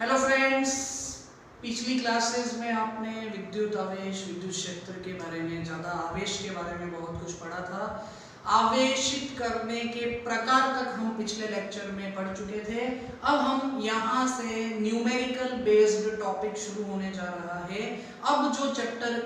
Hello friends, पिछली classes में आपने विद्युत आवेश, विद्युत क्षेत्र के बारे में, ज़्यादा आवेश के बारे में बहुत कुछ पढ़ा था। आवेशित करने के प्रकार तक हम पिछले लेक्चर में पढ़ चुके थे। अब हम यहाँ से न्यूमेरिकल बेस्ड टॉपिक शुरू होने जा रहा है। अब जो चैप्टर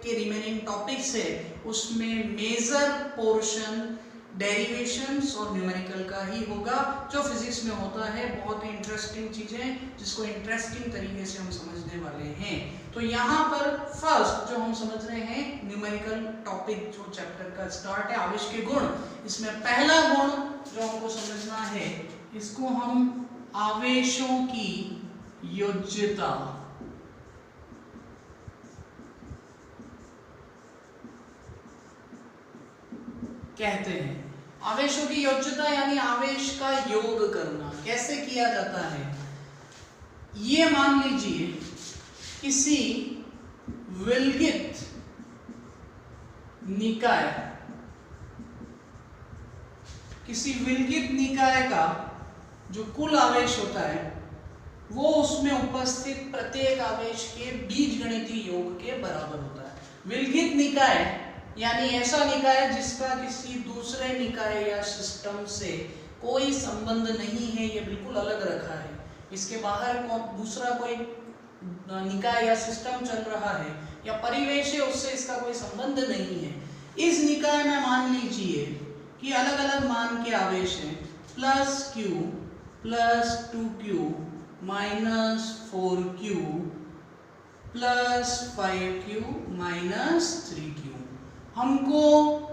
के रिमेनिंग टॉपिक्स है उसमें मेजर पोर्शन डेरिवेशंस और न्यूमेरिकल का ही होगा, जो फिजिक्स में होता है। बहुत ही इंटरेस्टिंग चीजें जिसको इंटरेस्टिंग तरीके से हम समझने वाले हैं। तो यहाँ पर फर्स्ट जो हम समझ रहे हैं न्यूमेरिकल टॉपिक, जो चैप्टर का स्टार्ट है, आवेश के गुण। इसमें पहला गुण जो हमको समझना है, इसको हम आवेशों की योज्यता कहते हैं। आवेशों की योज्यता यानी आवेश का योग करना कैसे किया जाता है। ये मान लीजिए किसी विलगित निकाय का जो कुल आवेश होता है वो उसमें उपस्थित प्रत्येक आवेश के बीजगणितीय योग के बराबर होता है। विलगित निकाय यानी ऐसा निकाय जिसका किसी दूसरे निकाय या सिस्टम से कोई संबंध नहीं है, ये बिल्कुल अलग रखा है। इसके बाहर दूसरा कोई निकाय या सिस्टम चल रहा है या परिवेश है, उससे इसका कोई संबंध नहीं है। इस निकाय में मान लीजिए कि अलग अलग मान के आवेश हैं, +q +2q -4q +5q -3q। हमको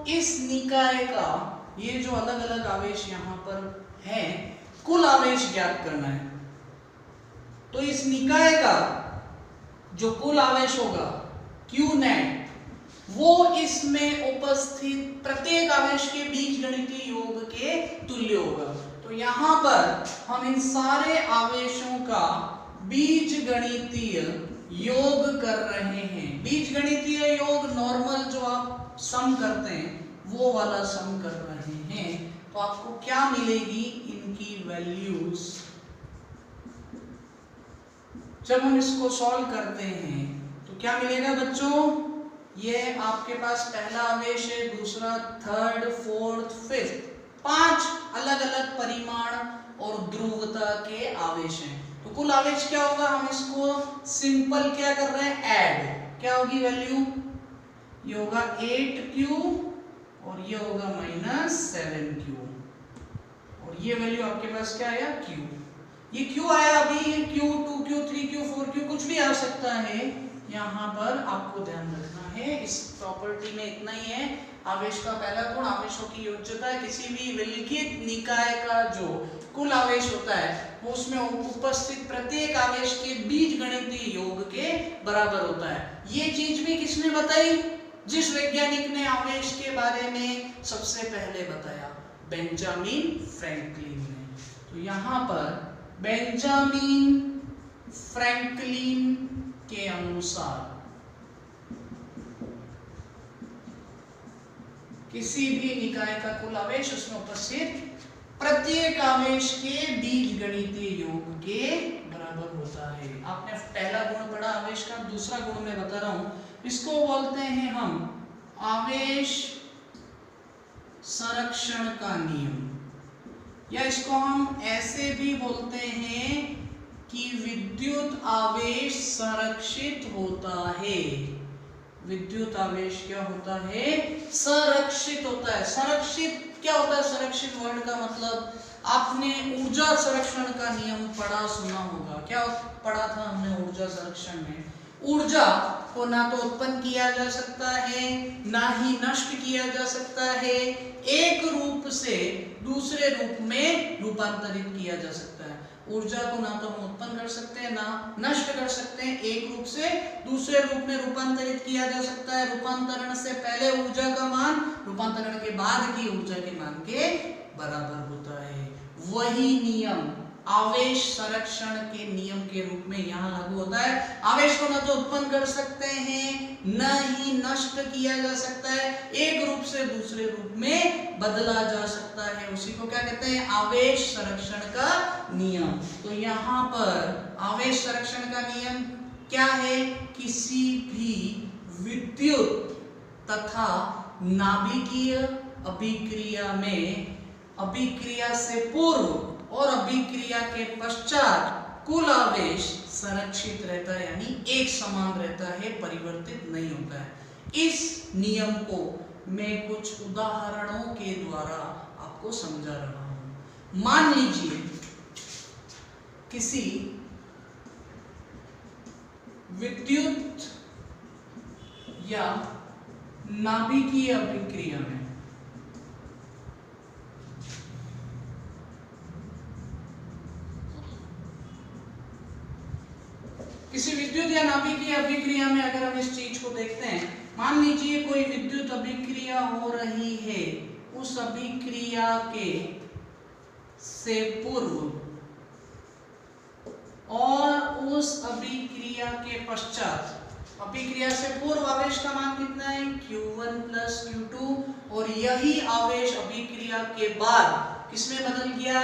इस निकाय का ये जो अलग अलग आवेश यहाँ पर है कुल आवेश ज्ञात करना है। तो इस निकाय का जो कुल आवेश होगा Q नेट, वो इसमें उपस्थित प्रत्येक आवेश के बीजगणितीय योग के तुल्य होगा। तो यहाँ पर हम इन सारे आवेशों का बीजगणितीय योग कर रहे हैं। बीजगणितीय योग नॉर्मल जो आप सम करते हैं वो वाला सम कर रहे हैं। तो आपको क्या मिलेगी, इनकी वैल्यूज जब हम इसको सॉल्व करते हैं तो क्या मिलेगा बच्चों। ये आपके पास पहला आवेश है, दूसरा, थर्ड, फोर्थ, फिफ्थ, 5 अलग अलग परिमाण और ध्रुवता के आवेश हैं। तो कुल आवेश क्या होगा, हम इसको सिंपल क्या कर रहे हैं, ऐड। क्या होगी वैल्यू, ये होगा 8q और ये होगा -7q और ये वैल्यू आपके पास क्या आया, q। ये q आया, अभी q 2q 3q 4q कुछ भी आ सकता है। यहाँ पर आपको ध्यान रखना है, इस प्रॉपर्टी में इतना ही है। आवेश का पहला गुण आवेशों की योज्यता है। किसी भी विलगित निकाय का जो कुल आवेश होता है वो उसमें उपस्थित प्रत्येक आवेश के बीजगणितीय योग के बराबर होता है। ये चीज भी किसने बताई, जिस वैज्ञानिक ने आवेश के बारे में सबसे पहले बताया, बेंजामिन फ्रैंकलिन ने। तो यहाँ पर बेंजामिन फ्रैंकलिन के अनुसार किसी भी निकाय का कुल आवेश उसमें उपस्थित प्रत्येक आवेश के बीजगणितीय योग के बराबर होता है। आपने पहला गुण पढ़ा आवेश का, दूसरा गुण मैं बता रहा हूं, इसको बोलते हैं हम आवेश संरक्षण का नियम, या इसको हम ऐसे भी बोलते हैं कि विद्युत आवेश संरक्षित होता है। विद्युत आवेश क्या होता है, संरक्षित होता है। संरक्षित क्या होता है, संरक्षित वर्ड का मतलब आपने ऊर्जा संरक्षण का नियम पढ़ा सुना होगा। क्या पढ़ा था हमने ऊर्जा संरक्षण में, ऊर्जा को ना तो उत्पन्न किया जा सकता है ना ही नष्ट किया जा सकता है, एक रूप से दूसरे रूप में रूपांतरित किया जा सकता है। ऊर्जा को ना तो हम उत्पन्न कर सकते हैं ना नष्ट कर सकते हैं, एक रूप से दूसरे रूप में रूपांतरित किया जा सकता है। रूपांतरण से पहले ऊर्जा का मान रूपांतरण के बाद की ऊर्जा के मान के बराबर होता है। वही नियम आवेश संरक्षण के नियम के रूप में यहाँ लागू होता है। आवेश को न तो उत्पन्न कर सकते हैं न ही नष्ट किया जा सकता है, एक रूप से दूसरे रूप में बदला जा सकता है। उसी को क्या कहते हैं? आवेश संरक्षण का नियम। तो यहाँ पर आवेश संरक्षण का नियम क्या है? किसी भी विद्युत तथा नाभिकीय अभिक्रिया में अभिक्रिया से पूर्व और अभिक्रिया के पश्चात कुल आवेश संरक्षित रहता है, यानी एक समान रहता है, परिवर्तित नहीं होता है। इस नियम को मैं कुछ उदाहरणों के द्वारा आपको समझा रहा हूं। मान लीजिए किसी विद्युत या नाभिकीय अभिक्रिया में अभिक्रिया में अगर हम इस चीज को देखते हैं, मान लीजिए कोई विद्युत अभिक्रिया हो रही है, उस अभिक्रिया के से पूर्व और उस अभिक्रिया के पश्चात। अभिक्रिया से पूर्व आवेश का मान कितना है? Q1 प्लस Q2, और यही आवेश अभिक्रिया के बाद किसमें बदल गया?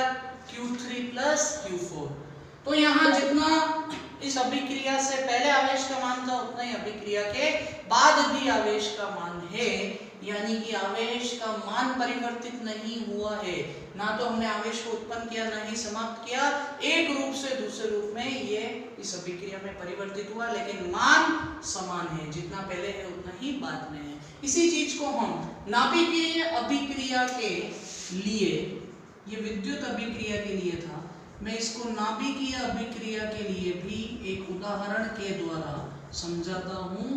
Q3 plus Q4। तो यहाँ जितना इस अभिक्रिया से पहले आवेश का मान था उतना ही अभिक्रिया के बाद भी आवेश का मान है, यानी कि आवेश का मान परिवर्तित नहीं हुआ है। ना तो हमने आवेश को उत्पन्न किया ना ही समाप्त किया, एक रूप से दूसरे रूप में ये इस अभिक्रिया में परिवर्तित हुआ, लेकिन मान समान है, जितना पहले है उतना ही बाद में है। इसी चीज को हम नाभिकीय अभिक्रिया के लिए, ये विद्युत अभिक्रिया के लिए था, मैं इसको नाभिकीय अभिक्रिया के लिए भी एक उदाहरण के द्वारा समझाता हूं।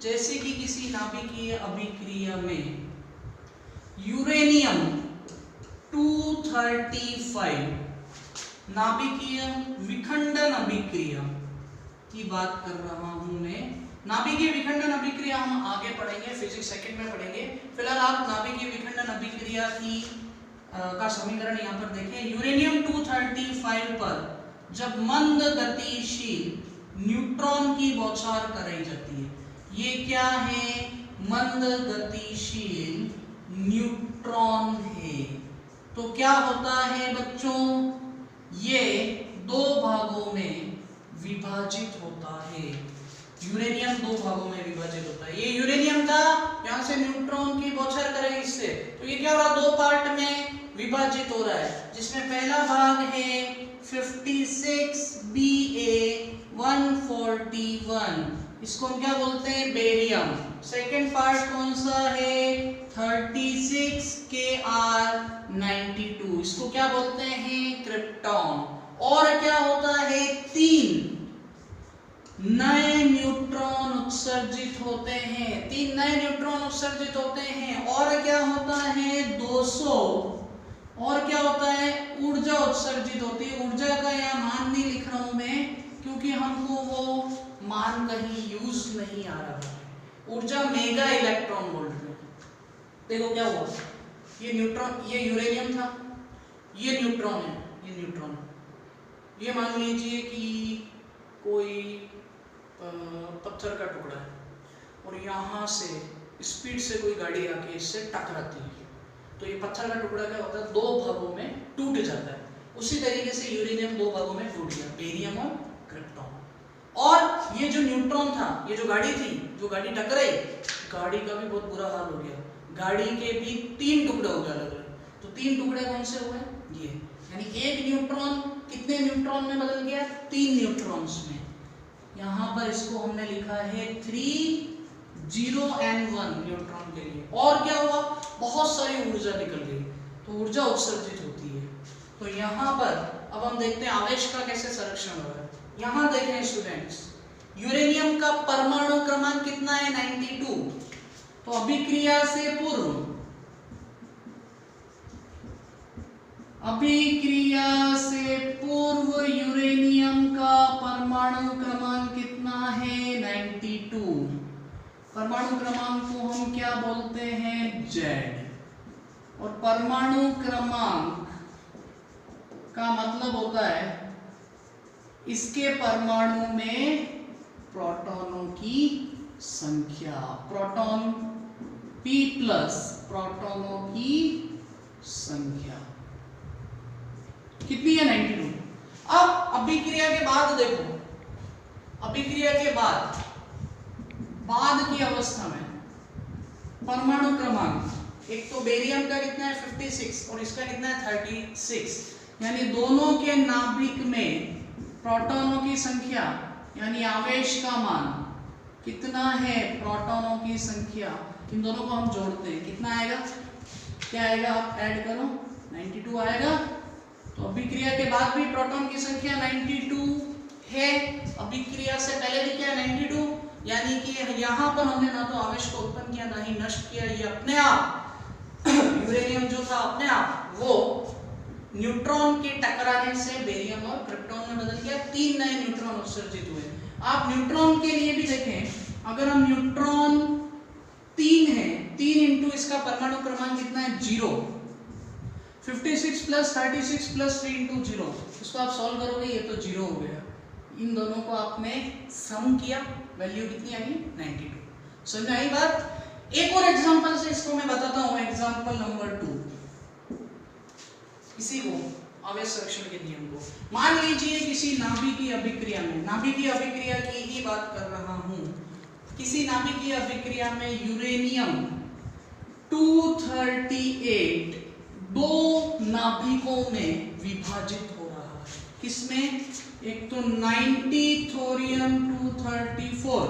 जैसे कि किसी नाभिकीय अभिक्रिया में यूरेनियम 235 नाभिकीय विखंडन अभिक्रिया की बात कर रहा हूं मैं। नाभिकीय विखंडन अभिक्रिया हम आगे पढ़ेंगे, फिजिक्स सेकंड में पढ़ेंगे। फिलहाल आप नाभिकीय विखंडन अभिक्रिया की का समीकरण यहाँ पर देखें। यूरेनियम 235 पर जब मंद गतिशील न्यूट्रॉन की बौछार कराई जाती है, ये क्या है? मंद गतिशील न्यूट्रॉन है। तो क्या होता है बच्चों? ये दो भागों में विभाजित होता है। यूरेनियम दो भागों में विभाजित होता है। ये यूरेनियम था, यहाँ से न्यूट्रॉन की बौछार करें इससे, तो ये क्या हो रहा है? दो पार्ट में विभाजित हो रहा है, जिसमें पहला भाग है 56 Ba 141, इसको हम क्या बोलते हैं? बेरियम। सेकेंड पार्ट कौन सा है? 36 Kr 92, इसको क्या बोलते हैं? क्रिप्टॉन। और क्या होता है? 3 नए न्यूट्रॉन उत्सर्जित होते हैं, 3 नए न्यूट्रॉन उत्सर्जित होते हैं। और क्या होता है? 200। और क्या होता है? ऊर्जा उत्सर्जित होती है। ऊर्जा का यहाँ मान नहीं लिख रहा हूं मैं, क्योंकि हमको वो मान कहीं यूज नहीं आ रहा है। ऊर्जा मेगा इलेक्ट्रॉन वोल्ट में। देखो क्या हुआ, ये न्यूट्रॉन, ये यूरेनियम था, ये न्यूट्रॉन है, ये न्यूट्रॉन। ये मान लीजिए कि कोई पत्थर का टुकड़ा है और यहाँ से स्पीड से कोई गाड़ी आके इससे टकराती है, तो ये पत्थर का टुकड़ा क्या होता है? दो भागों में टूट जाता है। उसी तरीके से यूरेनियम दो भागों में टूट गया, बेरियम और क्रिप्टॉन। और ये जो न्यूट्रॉन था, ये जो गाड़ी थी, जो गाड़ी टकराई, गाड़ी का भी बहुत बुरा हाल हो गया। गाड़ी के भी 3 टुकड़े हो गए अलग अलग। तो 3 टुकड़े कौन से हुए? ये, यानी एक न्यूट्रॉन कितने न्यूट्रॉन में बदल गया? 3 न्यूट्रॉन्स में। यहाँ पर इसको हमने लिखा है 3,0 न्यूट्रॉन के लिए। और क्या हुआ? बहुत सारी ऊर्जा निकल गई, तो ऊर्जा उत्सर्जित होती है। तो यहाँ पर अब हम देखते हैं आवेश का कैसे संरक्षण हो रहा है। यहाँ देखें स्टूडेंट्स, यूरेनियम का परमाणु क्रमांक कितना है? 92। तो अभिक्रिया से पूर्व, अभिक्रिया से पूर्व यूरेनियम का परमाणु क्रमांक कितना है? 92। परमाणु क्रमांक को हम क्या बोलते हैं? Z। और परमाणु क्रमांक का मतलब होता है इसके परमाणु में प्रोटॉनों की संख्या, प्रोटॉन P प्लस प्रोटॉनों की संख्या कितनी है 92। अब अभिक्रिया के बाद देखो, अभिक्रिया के बाद की अवस्था में परमाणु क्रमांक, एक तो बेरियम का कितना है 56 और इसका कितना है 36, यानी दोनों के नाभिक में प्रोटॉनों की संख्या यानी आवेश का मान कितना है, प्रोटॉनों की संख्या, इन दोनों को हम जोड़ते हैं कितना आएगा, क्या आएगा, आप ऐड करो 92 आएगा। तो अभिक्रिया के बाद भी प्रोटॉन की संख्या 92 है, अभिक्रिया से पहले भी क्या 92, यानी कि यहाँ पर हमने ना तो आवेश को उत्पन्न किया ना ही नष्ट किया, ये अपने आप यूरेनियम जो था अपने आप वो न्यूट्रॉन के टकराने से बेरियम और क्रिप्टॉन में बदल गया, 3 नए न्यूट्रॉन उत्सर्जित हुए। आप न्यूट्रॉन के लिए भी देखें, अगर हम न्यूट्रॉन 3 है, 3 इंटू इसका परमाणु क्रमांक कितना है 0, 56 प्लस 36 प्लस 3 इंटू 0, इसको आप सॉल्व करोगे ये तो 0 हो गया। इन दोनों को आपने सम किया, वैल्यू कितनी आई 92। समझ में आई बात। एक और एग्जांपल से इसको मैं बताता हूं, एग्जांपल नंबर 2, इसी को आवेश संरक्षण के नियम को। मान लीजिए किसी नाभिकीय अभिक्रिया में, नाभिकीय अभिक्रिया की ही बात कर रहा हूं, किसी नाभिकीय अभिक्रिया में यूरेनियम 238 दो नाभिकों में विभाजित हो रहा है। किसमें, एक तो 90 थोरियम 234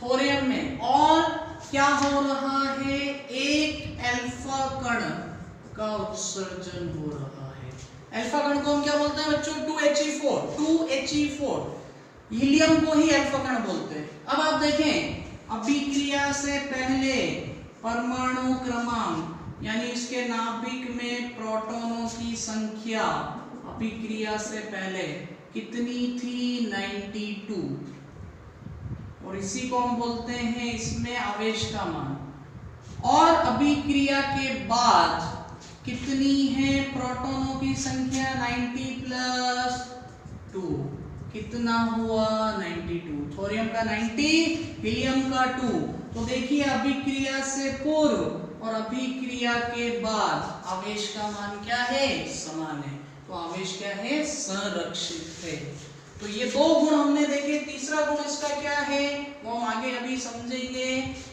थोरियम में, और क्या हो रहा है, एक अल्फा कण का उत्सर्जन हो रहा है। अल्फा कण को हम क्या बोलते हैं बच्चों, 2He4 हीलियम को ही अल्फा कण बोलते हैं। अब आप देखें अभिक्रिया से पहले परमाणु क्रमांक यानी इसके नाभिक में प्रोटॉनों की संख्या अभिक्रिया से पहले कितनी थी 92, और इसी को हम बोलते हैं इसमें आवेश का मान। और अभिक्रिया के बाद कितनी है प्रोटॉनों की संख्या 90 प्लस 2, कितना हुआ 92, थोरियम का 90 हीलियम का 2। तो देखिए अभिक्रिया से पूर्व और अभिक्रिया के बाद आवेश का मान क्या है, समान है, तो आवेश क्या है, संरक्षित है। तो ये दो गुण हमने देखे, तीसरा गुण इसका क्या है वो हम आगे अभी समझेंगे।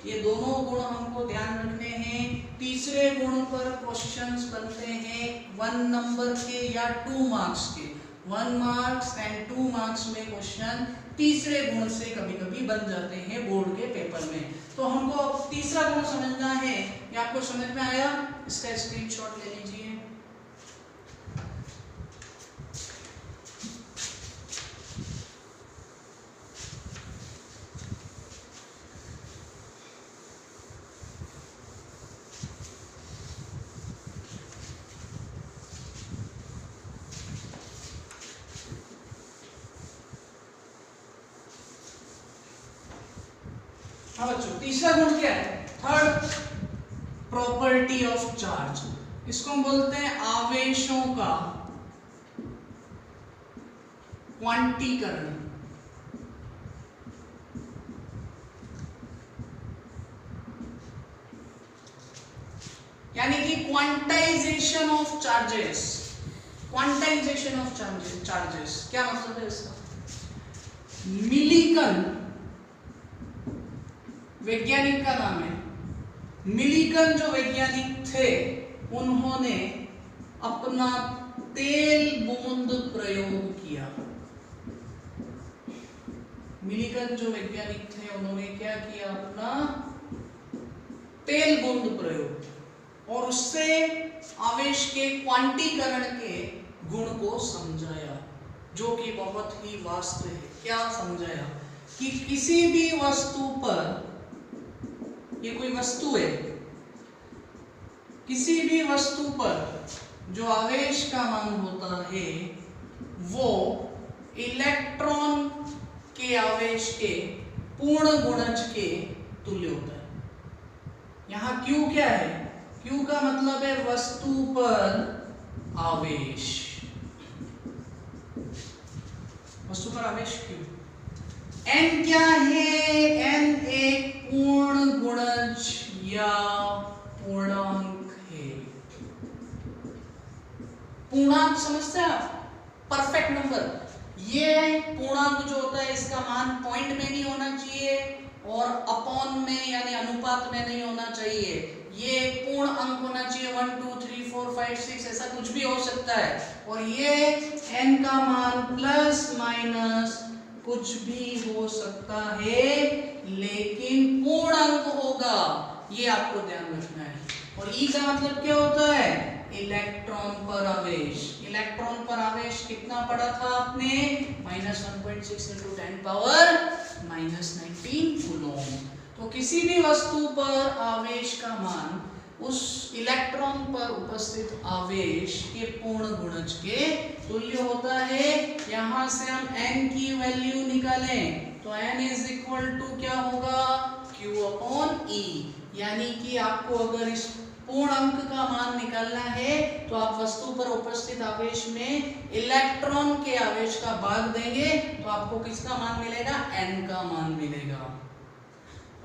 ये दोनों गुण हमको ध्यान रखने हैं। तीसरे गुण पर क्वेश्चंस बनते हैं 1 नंबर के या 2 मार्क्स के, 1 मार्क्स एंड 2 मार्क्स में क्वेश्चन तीसरे गुण से कभी-कभी बन जाते हैं बोर्ड के पेपर में। तो हमको अब तीसरा गुण समझना है, ये आपको समझ में आया, इसका स्क्रीनशॉट ले लीजिए। हाँ बच्चों, तीसरा गुण क्या है, थर्ड प्रॉपर्टी ऑफ चार्ज, इसको हम बोलते हैं आवेशों का क्वांटीकरण। यानी कि quantization of charges, quantization of charges क्या मतलब है इसका। मिलिकन वैज्ञानिक का नाम है, मिलिकन जो वैज्ञानिक थे उन्होंने अपना तेल बूंद प्रयोग किया। मिलिकन जो वैज्ञानिक थे उन्होंने क्या किया, अपना तेल बूंद प्रयोग, और उससे आवेश के क्वांटीकरण के गुण को समझाया, जो कि बहुत ही वास्तव है। क्या समझाया कि किसी भी वस्तु पर, ये कोई वस्तु है, किसी भी वस्तु पर जो आवेश का मान होता है वो इलेक्ट्रॉन के आवेश के पूर्ण गुणज के तुल्य होता है। यहां Q क्या है, Q का मतलब है वस्तु पर आवेश। वस्तु पर आवेश Q। n क्या है? n एक पूर्ण गुणज या पूर्णांक है। पूर्णांक समझते हैं आप? Perfect number. ये पूर्णांक जो होता है इसका मान पॉइंट में नहीं होना चाहिए और अपॉन में यानी अनुपात में नहीं होना चाहिए। ये पूर्ण अंक होना चाहिए। 1 2 3 4 5 6 ऐसा कुछ भी हो सकता है। और ये n का मान प्लस माइनस कुछ भी हो सकता है लेकिन पूर्ण अंक होगा, ये आपको ध्यान रखना है। और E का मतलब क्या होता है? इलेक्ट्रॉन पर आवेश। इलेक्ट्रॉन पर आवेश कितना पढ़ा था आपने? -1.6 × 10⁻⁻19 कूलम। तो किसी भी वस्तु पर आवेश का मान उस इलेक्ट्रॉन पर उपस्थित आवेश के पूर्ण गुणज के तुल्य होता है। यहां से हम n की वैल्यू निकालें तो n = क्या होगा? Q/E। यानी कि आपको अगर इस पूर्ण अंक का मान निकालना है तो आप वस्तु पर उपस्थित आवेश में इलेक्ट्रॉन के आवेश का भाग देंगे तो आपको किसका मान मिलेगा? n का मान मिलेगा।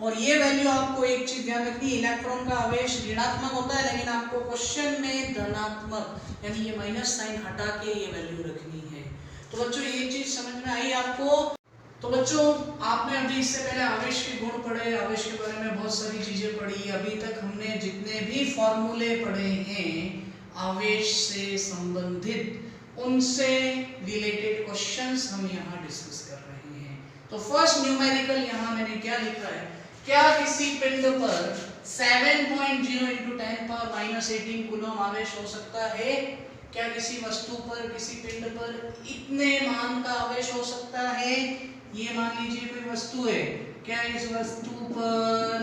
और ये वैल्यू आपको एक चीज ध्यान रखनी, इलेक्ट्रॉन का आवेश ऋणात्मक होता है लेकिन आपको क्वेश्चन में धनात्मक यानी ये माइनस साइन हटा के ये वैल्यू रखनी है। तो बच्चों ये चीज समझ में आई आपको? तो बच्चों आपने अभी इससे पहले आवेश के गुण पढ़े, आवेश के बारे में बहुत सारी चीजें पढ़ी। अभी तक हमने जितने भी फॉर्मूले पढ़े हैं आवेश से संबंधित उनसे रिलेटेड क्वेश्चंस हम यहाँ डिस्कस कर रहे हैं। तो फर्स्ट न्यूमेरिकल यहाँ मैंने क्या लिखा है? क्या किसी पिंड पर 7.0 × 10⁻⁻18 कूलम आवेश हो सकता है? क्या किसी वस्तु पर, किसी पिंड पर इतने मान का आवेश हो सकता है? ये मान लीजिए कोई वस्तु है, क्या इस वस्तु पर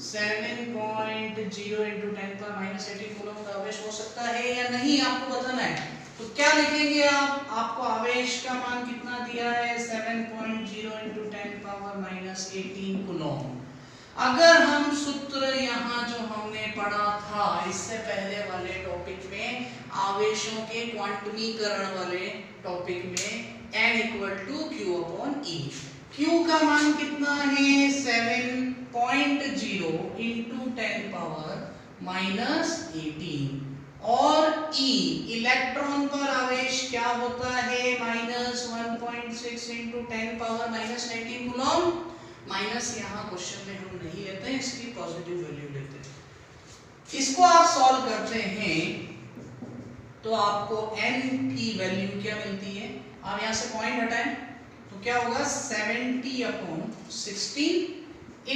7.0 × 10⁻⁻18 कूलम का आवेश हो सकता है या नहीं? आपको बताना है। तो क्या लिखेंगे आप? आपको आवेश का मान कितना दिया है? 7.0 × 10⁻⁻18 कूलम। अगर हम सूत्र यहाँ जो हमने पढ़ा था इससे पहले वाले टॉपिक में, आवेशों के क्वांटमीकरण वाले टॉपिक में, n = Q/E। Q का मान कितना है? 7.0 × 10⁻⁻18 और E इलेक्ट्रॉन पर आवेश क्या होता है? -1.6 × 10⁻⁻19 कूलम। माइनस यहाँ क्वेश्चन में हम नहीं लेते हैं, इसकी पॉजिटिव वैल्यू लेते हैं। इसको आप सॉल्व करते हैं तो आपको n की वैल्यू क्या मिलती है? आप यहाँ से पॉइंट हटाएं तो क्या होगा? 70/16 ×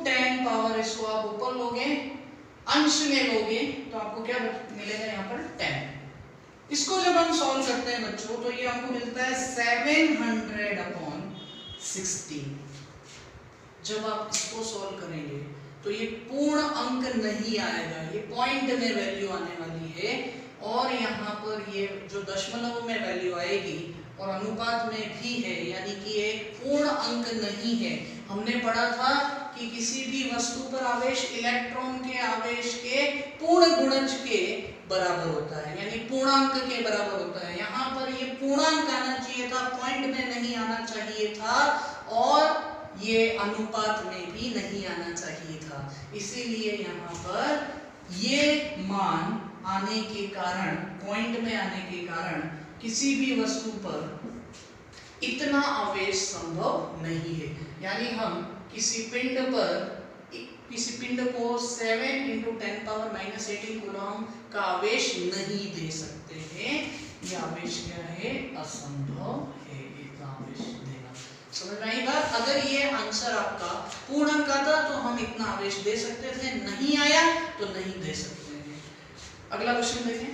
10 पावर, इसको आप ऊपर लोगे, अंश में लोगे तो आपको क्या मिलेगा? यहाँ पर 10। इसको जब हम सॉल्व करते हैं बच्चों तो ये आपको मिलता है 700/16। जब आप इसको सॉल्व करेंगे तो ये पूर्ण अंक नहीं आएगा, ये पॉइंट में वैल्यू आने वाली है। और यहाँ पर ये जो दशमलव में वैल्यू आएगी और अनुपात में भी है, यानी कि एक पूर्ण अंक नहीं है। हमने पढ़ा था कि किसी भी वस्तु पर आवेश इलेक्ट्रॉन के आवेश के पूर्ण गुणज के बराबर होता है, यानी पूर्णांक के बराबर होता है। यहाँ पर ये पूर्णांक आना चाहिए था, पॉइंट में नहीं आना चाहिए था और ये अनुपात में भी नहीं आना चाहिए था। इसीलिए यहाँ पर ये मान आने के कारण, पॉइंट में आने के कारण किसी भी वस्तु पर इतना आवेश संभव नहीं है। यानी हम किसी पिंड को 7 × 10⁻⁻18 कूलम का आवेश नहीं दे सकते हैं। ये आवेश क्या है? असंभव है इतना आवेश देना। समझ में आई बात? अगर ये आंसर आपका पूर्ण अंक आता तो हम इतना आवेश दे सकते थे, नहीं आया तो नहीं दे सकते हैं। अगला क्वेश्चन देखें।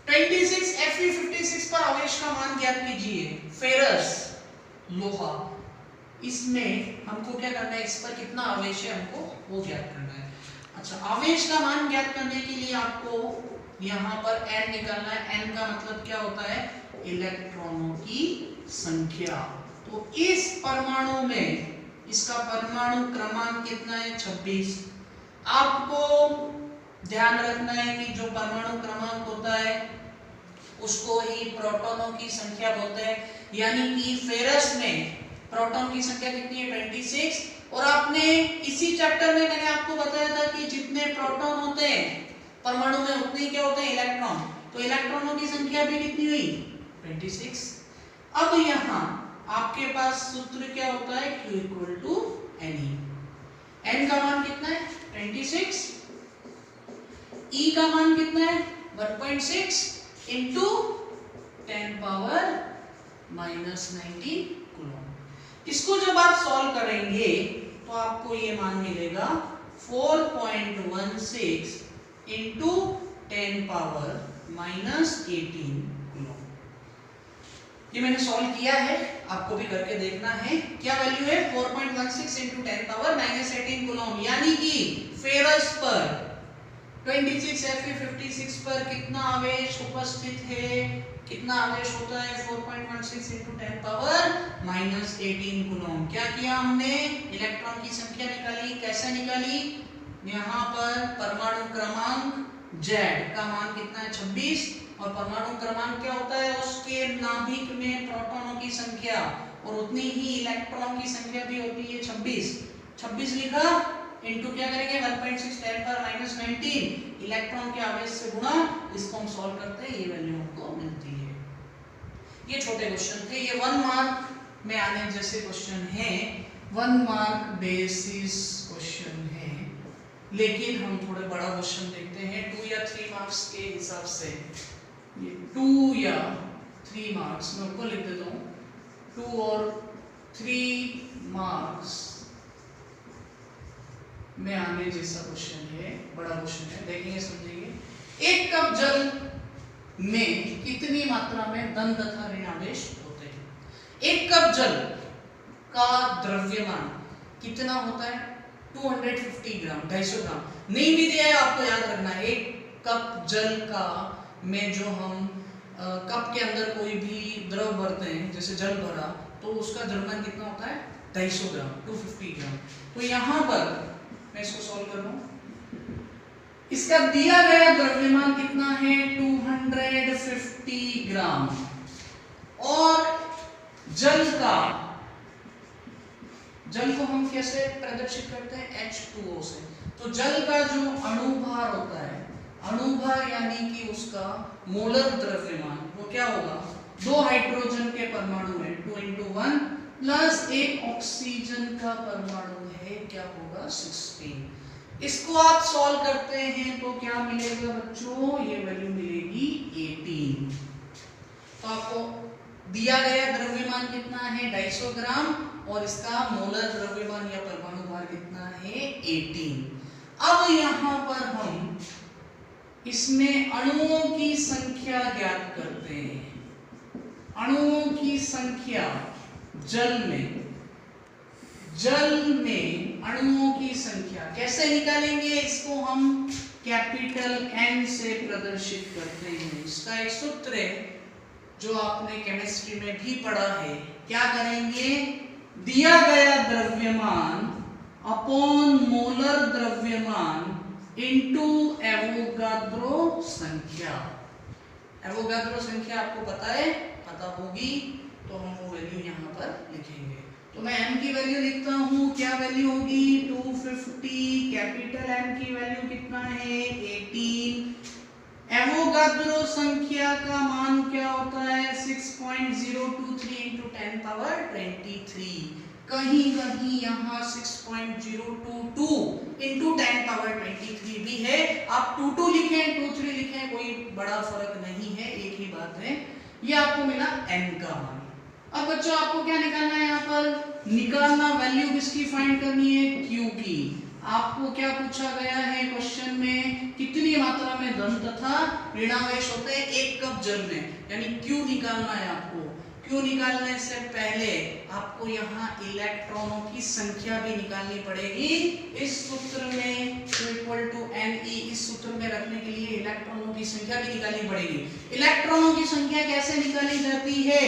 26 Fe56 पर आवेश का मान ज्ञात कीजिए। फेरस लोहा, इसमें हमको क्या करना है? इस पर कितना आवेश है हमको वो ज्ञात करना है। अच्छा, आवेश का मान ज्ञात करने के लिए आपको यहाँ पर n निकालना है। n का मतलब क्या होता है? इलेक्ट्रॉनों की संख्या। तो इस परमाणु में इसका परमाणु क्रमांक कितना है? 26। आपको ध्यान रखना है कि जो परमाणु क्रमांक होता है उसको ही प्रोटॉनों की संख्या बोलते हैं। यानी कि फेरस में प्रोटॉन की संख्या कितनी है 26। और आपने इसी चैप्टर में मैंने आपको बताया था कि जितने प्रोटॉन होते हैं परमाणु में उतने ही क्या होते हैं इलेक्ट्रॉन, तो इलेक्ट्रॉनों की संख्या भी कितनी हुई 26। अब यहाँ आपके पास सूत्र क्या होता है Q equal to Ne। n का मान कितना है 26, E का मान कितना है 1.6 इंटू 10 पावर -19 कूलम। इसको जब आप सॉल्व करेंगे तो आपको ये मान मिलेगा 4.16 इंटू 10 पावर -18 कूलम। ये मैंने सॉल्व किया है, आपको भी करके देखना है। क्या वैल्यू है 4.16 इंटू 10 पावर -18 कूलम, यानी कि फेरस पर 26 Fe56 पर कितना आवेश उपस्थित है, कितना आवेश होता है 4.16 इंटू 10 पावर -18 कूलम। क्या किया हमने, इलेक्ट्रॉन की संख्या निकाली। कैसे निकाली, यहाँ पर परमाणु क्रमांक Z का मान कितना है 26, और परमाणु क्रमांक क्या होता है उसके नाभिक में प्रोटॉनों की संख्या, और उतनी ही इलेक्ट्रॉन की संख्या भी होती है 26 लिखा, इनटू क्या करेंगे 1.6 10 पावर -19 इलेक्ट्रॉन के आवेश से गुणा। इसको हम सॉल्व करते हैं, ये वैल्यू हमको मिलती है। ये छोटे क्वेश्चन थे, ये 1 मार्क में आने जैसे क्वेश्चन है, 1 मार्क बेसिस क्वेश्चन है। लेकिन हम थोड़े बड़ा क्वेश्चन देखते हैं 2 या 3 मार्क्स के हिसाब से। ये 2 या 3 मार्क्स मैं ऊपर लिख देता हूँ, 2 और 3 मार्क्स में आने जैसा क्वेश्चन है, बड़ा क्वेश्चन है, देखेंगे समझेंगे। 1 कप जल में कितनी मात्रा में धन तथा ऋण आवेश होते हैं। 1 कप जल का द्रव्यमान कितना होता है 250 ग्राम, 250 ग्राम। नहीं भी दिया है आपको याद रखना है, 1 कप जल का में जो हम कप के अंदर कोई भी द्रव भरते हैं, जैसे जल भरा, तो उसका द्रव्यमान कितना होता है 250 ग्राम, 250 ग्राम। तो यहाँ पर मैं इसको सॉल्व कर रहा हूं, इसका दिया गया द्रव्यमान कितना है 250 ग्राम, और जल को हम कैसे प्रदर्शित करते हैं H2O से। तो जल का जो अणुभार होता है, अणुभार यानी कि उसका मोलर द्रव्यमान, वो क्या होगा, 2 हाइड्रोजन के परमाणु है 2 × 1 प्लस 1 ऑक्सीजन का परमाणु है, क्या होगा 16। इसको आप सॉल्व करते हैं तो क्या मिलेगा बच्चों, ये वैल्यू मिलेगी 18। तो आपको दिया गया द्रव्यमान कितना है 250 ग्राम, और इसका मोलर द्रव्यमान या परमाणु भार कितना है 18। अब यहाँ पर हम इसमें अणुओं की संख्या ज्ञात करते हैं। अणुओं की संख्या जल में अणुओं की संख्या कैसे निकालेंगे, इसको हम कैपिटल N से प्रदर्शित करते हैं। इसका एक सूत्र है जो आपने केमिस्ट्री में भी पढ़ा है। क्या करेंगे, दिया गया द्रव्यमान अपॉन मोलर द्रव्यमान इनटू एवोगाद्रो संख्या। एवोगाद्रो संख्या आपको पता होगी, तो हम वो वैल्यू यहाँ पर लिखेंगे। तो मैं m की वैल्यू लिखता हूँ, क्या वैल्यू होगी 250, कैपिटल M की वैल्यू कितना है 18। एवोगाद्रो संख्या का मान क्या होता है 6.023 × 10 पावर 23। कहीं कहीं यहाँ 6.022 × 10 पावर 23 भी है। आप 22 लिखें 23 लिखें, कोई बड़ा फर्क नहीं है, एक ही बात है। ये आपको मिला n का मान। अब बच्चों आपको क्या निकालना है, यहाँ पर निकालना वैल्यू किसकी फाइंड करनी है Q की। आपको क्या पूछा गया है क्वेश्चन में, कितनी मात्रा में धन तथा ऋणावेश होते हैं 1 कप जल में, यानी Q निकालना है आपको। Q निकालने से पहले आपको यहाँ इलेक्ट्रॉनों की संख्या भी निकालनी पड़ेगी। इस सूत्र में Q = Ne, इस सूत्र में रखने के लिए इलेक्ट्रॉनों की संख्या भी निकालनी पड़ेगी। इलेक्ट्रॉनों की संख्या कैसे निकाली जाती है,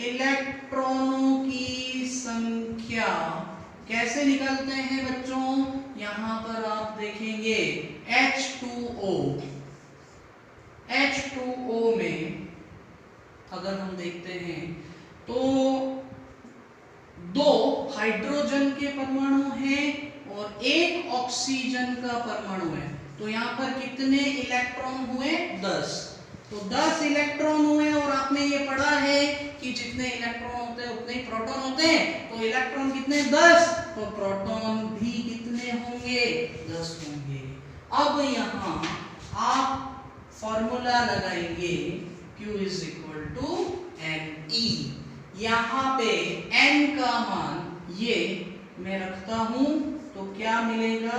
इलेक्ट्रॉनों की संख्या कैसे निकालते हैं बच्चों, यहाँ पर आप देखेंगे H2O में अगर हम देखते हैं तो 2 हाइड्रोजन के परमाणु हैं और 1 ऑक्सीजन का परमाणु है। तो यहाँ पर कितने इलेक्ट्रॉन हुए? 10। तो 10 इलेक्ट्रॉन हुए और आपने ये पढ़ा है कि जितने इलेक्ट्रॉन होते हैं उतने ही प्रोटॉन होते हैं। तो इलेक्ट्रॉन कितने? 10। तो प्रोटॉन भी कितने होंगे? 10 होंगे। अब यहाँ आप फॉर्मूला लगाएंगे Q is equal to Ne। यहाँ पे n का मान ये मैं रखता हूं तो क्या मिलेगा?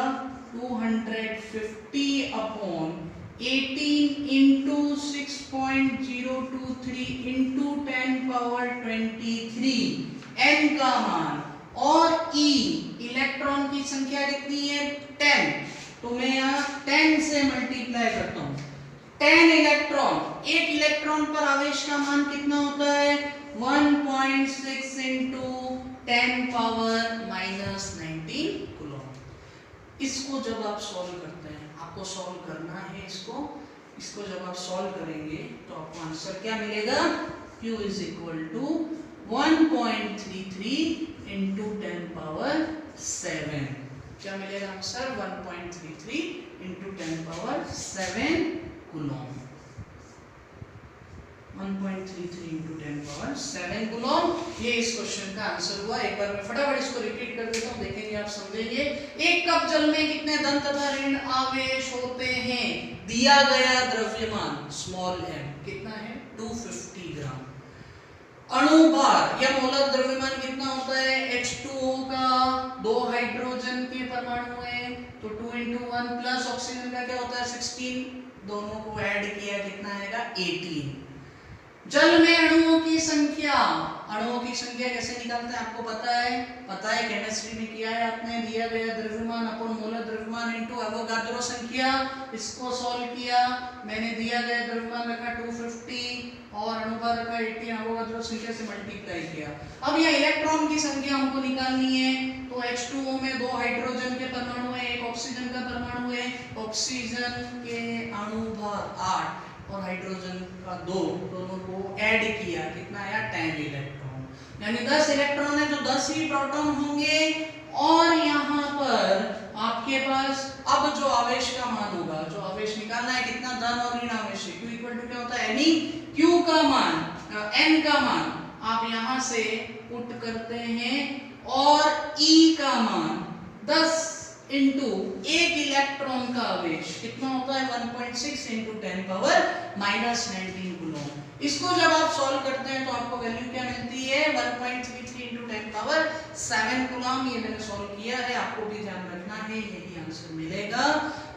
250 upon 18 into 6.023 into 10 power 23 n का मान। और E इलेक्ट्रॉन की संख्या कितनी है? 10। तो मैं यहाँ 10 से मल्टीप्लाई करता हूँ। 10 इलेक्ट्रॉन, एक इलेक्ट्रॉन पर आवेश का मान कितना होता है? 1.6 इंटू 10 पावर -19 कूलम। इसको जब आप सॉल्व करते हैं, आपको सॉल्व करना है इसको जब आप सॉल्व करेंगे तो आपको आंसर क्या मिलेगा? Q is equal to 1.33 into 10 power 7। क्या मिलेगा answer? 1.33 into 10 power 7 coulomb. 1.33 into 10 power 7 coulomb. ये इस क्वेश्चन का आंसर हुआ। एक बार मैं फटाफट इसको रिपीट कर देता हूँ, देखेंगे आप समझेंगे। एक कप जल में कितने धन तथा ऋण आवेश होते हैं? दिया गया द्रव्यमान स्मॉल m कितना है? 250 ग्राम। अणुभार या मोलर द्रव्यमान कितना होता है? H2O का 2 हाइड्रोजन के परमाणु है तो 2 into 1 प्लस ऑक्सीजन का क्या होता है? 16। दोनों को ऐड किया कितना आएगा? 18। जल में अणुओं की संख्या कैसे निकालते हैं आपको पता है केमिस्ट्री में किया है आपने। दिया गया द्रव्यमान अपन मोलर द्रव्यमान इनटू एवोगाड्रो संख्या। इसको सॉल्व किया, मैंने दिया गया द्रव्यमान रखा 250 और अणुभार रखा 18, एवोगाड्रो संख्या से मल्टीप्लाई किया। अब यह इलेक्ट्रॉन की संख्या हमको निकालनी है। तो H2O में 2 हाइड्रोजन के परमाणु है, 1 ऑक्सीजन का परमाणु है। ऑक्सीजन के अणुभार 8 और हाइड्रोजन का 2, दोनों को ऐड किया कितना आया? 10 इलेक्ट्रॉन। यानी 10 इलेक्ट्रॉन है तो 10 ही प्रोटॉन होंगे। और यहाँ पर आपके पास अब जो आवेश का मान होगा, जो आवेश निकालना है कितना धन और ऋण आवेश है। Q इक्वल टू क्या होता है? Q का मान, n का मान आप यहाँ से पुट करते हैं और E का मान 10 इंटू 1 इलेक्ट्रॉन का आवेश कितना होता है? 1.6 इंटू 10 पावर -19 कूलम। इसको जब आप सॉल्व करते हैं तो आपको वैल्यू क्या मिलती है? 1.33 इंटू 10 पावर 7 कूलम। ये मैंने सॉल्व किया है, आपको भी ध्यान रखना है, यही आंसर मिलेगा।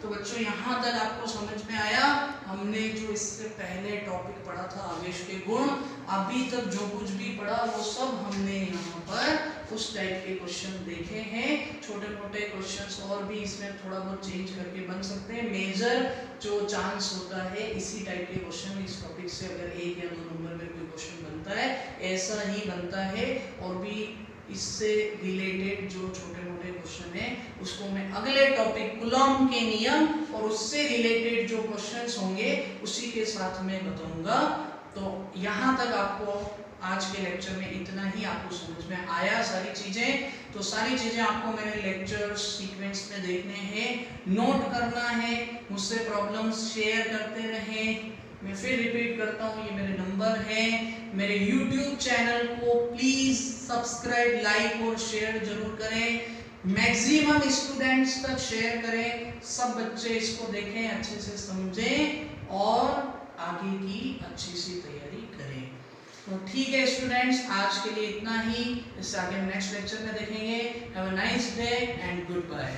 तो बच्चों यहाँ तक आपको समझ में आया। हमने जो इससे पहले टॉपिक पढ़ा था आवेश के गुण, अभी तक जो कुछ भी पढ़ा वो सब हमने यहाँ पर उस टाइप के क्वेश्चन देखे हैं। छोटे मोटे क्वेश्चंस और भी इसमें थोड़ा बहुत चेंज करके बन सकते हैं। मेजर जो चांस होता है इसी टाइप के क्वेश्चन इस टॉपिक से अगर 1 या 2 नंबर में कोई क्वेश्चन बनता है ऐसा ही बनता है। और भी इससे रिलेटेड जो छोटे मोटे क्वेश्चन है उसको मैं अगले टॉपिक कूलॉम के नियम और उससे रिलेटेड जो क्वेश्चंस होंगे उसी के साथ में बताऊंगा। तो यहाँ तक आपको आज के लेक्चर में इतना ही आपको समझ में आया सारी चीजें। तो सारी चीजें आपको मेरे लेक्चर सीक्वेंस में देखने हैं, नोट करना है, मुझसे प्रॉब्लम्स शेयर करते रहें। मैं फिर रिपीट करता हूँ, ये मेरे नंबर हैं। मेरे YouTube चैनल को प्लीज सब्सक्राइब, लाइक और शेयर जरूर करें। मैक्सिमम स्टूडेंट्स तक शेयर करें, सब बच्चे इसको देखें, अच्छे से समझें और आगे की अच्छी सी तैयारी करें। तो ठीक है स्टूडेंट्स, आज के लिए इतना ही। इससे आगे नेक्स्ट लेक्चर में देखेंगे। Have a nice day and good bye.